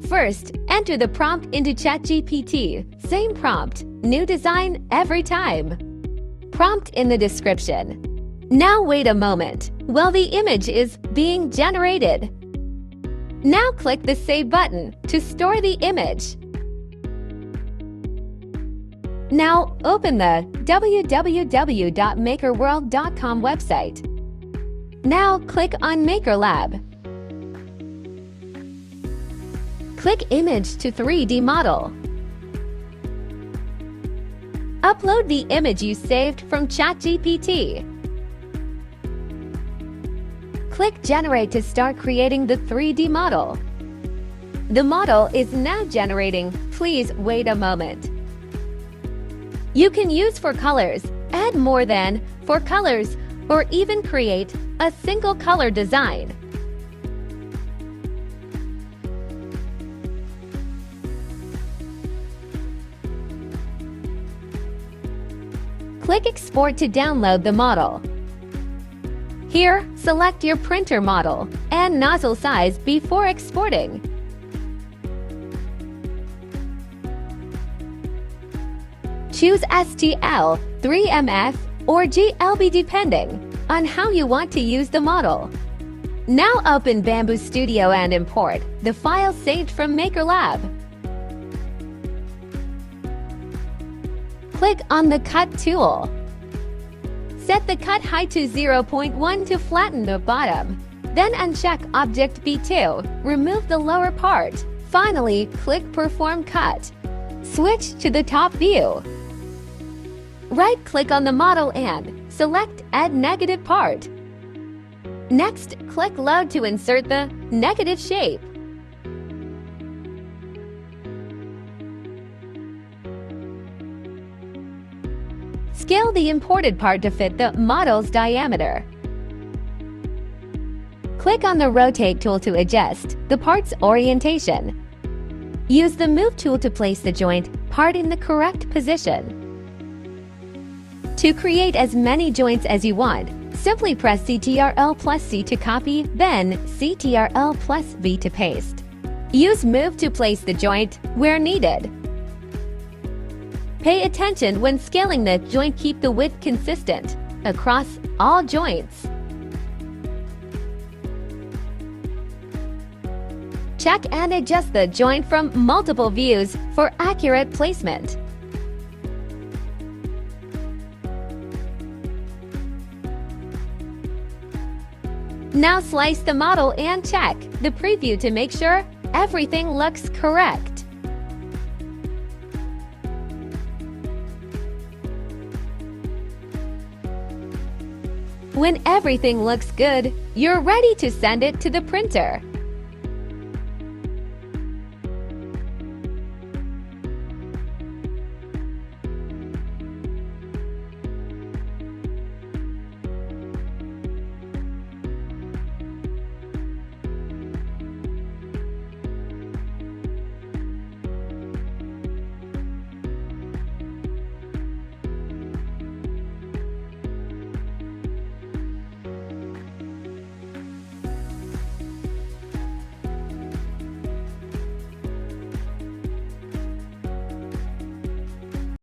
First, enter the prompt into ChatGPT. Same prompt, new design every time. Prompt in the description. Now wait a moment while the image is being generated. Now click the Save button to store the image. Now open the www.makerworld.com website. Now click on MakerLab. Click Image to 3D Model. Upload the image you saved from ChatGPT. Click Generate to start creating the 3D model. The model is now generating. Please wait a moment. You can use for colors, add more than, for colors, or even create a single color design. Click Export to download the model. Here, select your printer model and nozzle size before exporting. Choose STL, 3MF, or GLB depending on how you want to use the model. Now open Bambu Studio and import the file saved from MakerLab. Click on the Cut tool. Set the cut height to 0.1 to flatten the bottom. Then uncheck Object B2, remove the lower part. Finally, click Perform Cut. Switch to the top view. Right-click on the model and select Add Negative Part. Next, click Load to insert the negative shape. Scale the imported part to fit the model's diameter. Click on the Rotate tool to adjust the part's orientation. Use the Move tool to place the joint part in the correct position. To create as many joints as you want, simply press Ctrl+C to copy, then Ctrl+V to paste. Use Move to place the joint where needed. Pay attention when scaling the joint. Keep the width consistent across all joints. Check and adjust the joint from multiple views for accurate placement. Now slice the model and check the preview to make sure everything looks correct. When everything looks good, you're ready to send it to the printer.